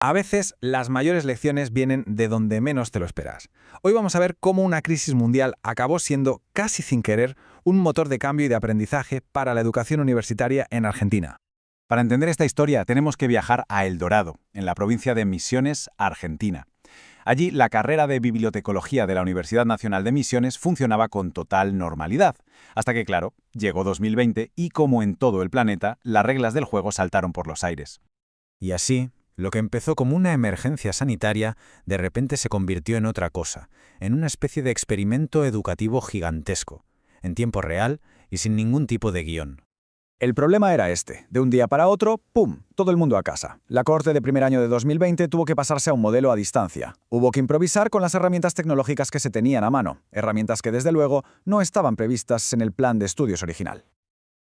A veces, las mayores lecciones vienen de donde menos te lo esperas. Hoy vamos a ver cómo una crisis mundial acabó siendo, casi sin querer, un motor de cambio y de aprendizaje para la educación universitaria en Argentina. Para entender esta historia tenemos que viajar a El Dorado, en la provincia de Misiones, Argentina. Allí, la carrera de bibliotecología de la Universidad Nacional de Misiones funcionaba con total normalidad, hasta que, claro, llegó 2020 y, como en todo el planeta, las reglas del juego saltaron por los aires. Y así, lo que empezó como una emergencia sanitaria, de repente se convirtió en otra cosa, en una especie de experimento educativo gigantesco, en tiempo real y sin ningún tipo de guión. El problema era este. De un día para otro, ¡pum!, todo el mundo a casa. La cohorte de primer año de 2020 tuvo que pasarse a un modelo a distancia. Hubo que improvisar con las herramientas tecnológicas que se tenían a mano, herramientas que, desde luego, no estaban previstas en el plan de estudios original.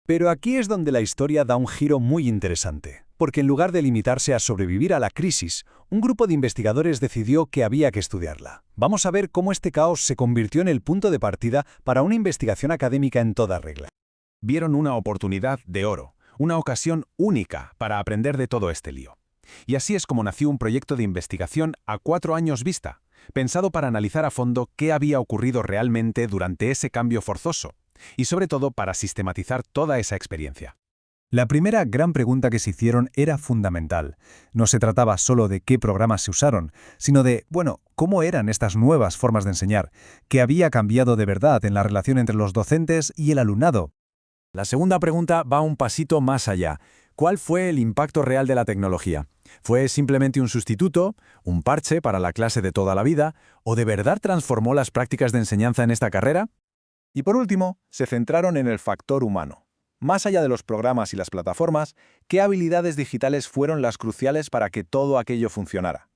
Pero aquí es donde la historia da un giro muy interesante, porque en lugar de limitarse a sobrevivir a la crisis, un grupo de investigadores decidió que había que estudiarla. Vamos a ver cómo este caos se convirtió en el punto de partida para una investigación académica en toda regla. Vieron una oportunidad de oro, una ocasión única para aprender de todo este lío. Y así es como nació un proyecto de investigación a 4 años vista, pensado para analizar a fondo qué había ocurrido realmente durante ese cambio forzoso, y sobre todo para sistematizar toda esa experiencia. La primera gran pregunta que se hicieron era fundamental. No se trataba solo de qué programas se usaron, sino de, cómo eran estas nuevas formas de enseñar, qué había cambiado de verdad en la relación entre los docentes y el alumnado. La segunda pregunta va un pasito más allá. ¿Cuál fue el impacto real de la tecnología? ¿Fue simplemente un sustituto, un parche para la clase de toda la vida, o de verdad transformó las prácticas de enseñanza en esta carrera? Y por último, se centraron en el factor humano. Más allá de los programas y las plataformas, ¿qué habilidades digitales fueron las cruciales para que todo aquello funcionara?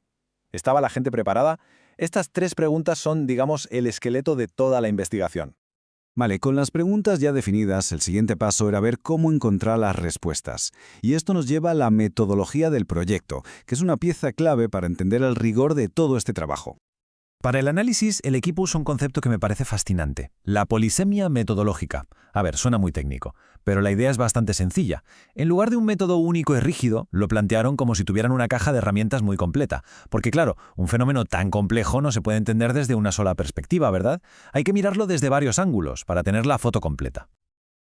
¿Estaba la gente preparada? Estas 3 preguntas son, digamos, el esqueleto de toda la investigación. Vale, con las preguntas ya definidas, el siguiente paso era ver cómo encontrar las respuestas. Y esto nos lleva a la metodología del proyecto, que es una pieza clave para entender el rigor de todo este trabajo. Para el análisis, el equipo usa un concepto que me parece fascinante, la polisemia metodológica. A ver, suena muy técnico, pero la idea es bastante sencilla. En lugar de un método único y rígido, lo plantearon como si tuvieran una caja de herramientas muy completa. Porque claro, un fenómeno tan complejo no se puede entender desde una sola perspectiva, ¿verdad? Hay que mirarlo desde varios ángulos para tener la foto completa.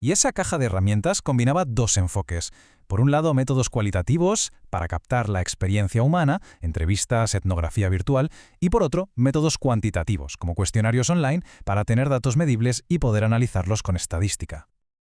Y esa caja de herramientas combinaba 2 enfoques. Por un lado, métodos cualitativos, para captar la experiencia humana, entrevistas, etnografía virtual, y por otro, métodos cuantitativos, como cuestionarios online, para tener datos medibles y poder analizarlos con estadística.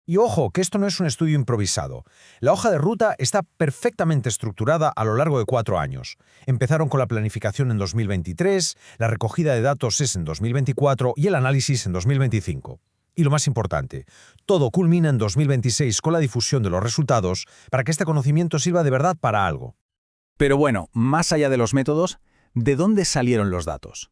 Y ojo, que esto no es un estudio improvisado. La hoja de ruta está perfectamente estructurada a lo largo de 4 años. Empezaron con la planificación en 2023, la recogida de datos es en 2024 y el análisis en 2025. Y lo más importante, todo culmina en 2026 con la difusión de los resultados para que este conocimiento sirva de verdad para algo. Pero bueno, más allá de los métodos, ¿de dónde salieron los datos?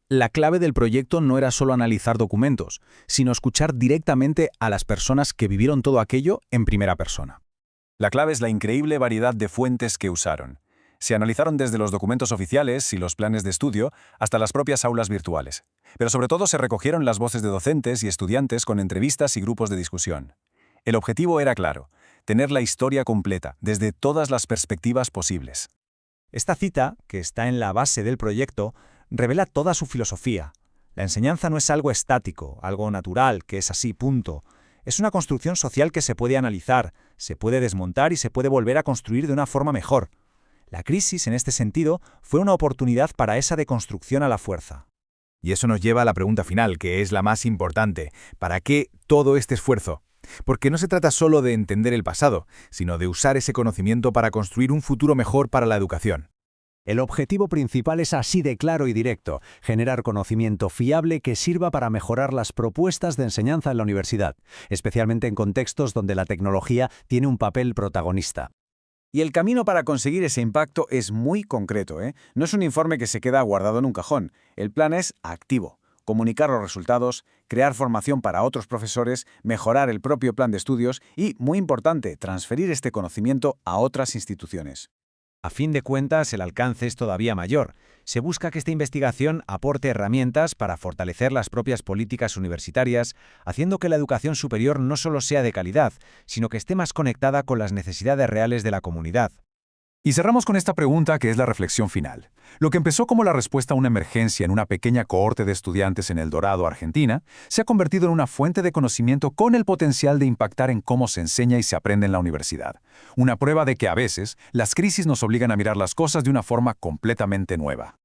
La clave del proyecto no era solo analizar documentos, sino escuchar directamente a las personas que vivieron todo aquello en primera persona. La clave es la increíble variedad de fuentes que usaron. Se analizaron desde los documentos oficiales y los planes de estudio hasta las propias aulas virtuales. Pero sobre todo se recogieron las voces de docentes y estudiantes con entrevistas y grupos de discusión. El objetivo era claro, tener la historia completa, desde todas las perspectivas posibles. Esta cita, que está en la base del proyecto, revela toda su filosofía. La enseñanza no es algo estático, algo natural, que es así, punto. Es una construcción social que se puede analizar, se puede desmontar y se puede volver a construir de una forma mejor. La crisis, en este sentido, fue una oportunidad para esa deconstrucción a la fuerza. Y eso nos lleva a la pregunta final, que es la más importante. ¿Para qué todo este esfuerzo? Porque no se trata solo de entender el pasado, sino de usar ese conocimiento para construir un futuro mejor para la educación. El objetivo principal es así de claro y directo, generar conocimiento fiable que sirva para mejorar las propuestas de enseñanza en la universidad, especialmente en contextos donde la tecnología tiene un papel protagonista. Y el camino para conseguir ese impacto es muy concreto, No es un informe que se queda guardado en un cajón. El plan es activo. Comunicar los resultados, crear formación para otros profesores, mejorar el propio plan de estudios y, muy importante, transferir este conocimiento a otras instituciones. A fin de cuentas, el alcance es todavía mayor. Se busca que esta investigación aporte herramientas para fortalecer las propias políticas universitarias, haciendo que la educación superior no solo sea de calidad, sino que esté más conectada con las necesidades reales de la comunidad. Y cerramos con esta pregunta que es la reflexión final. Lo que empezó como la respuesta a una emergencia en una pequeña cohorte de estudiantes en El Dorado, Argentina, se ha convertido en una fuente de conocimiento con el potencial de impactar en cómo se enseña y se aprende en la universidad. Una prueba de que a veces las crisis nos obligan a mirar las cosas de una forma completamente nueva.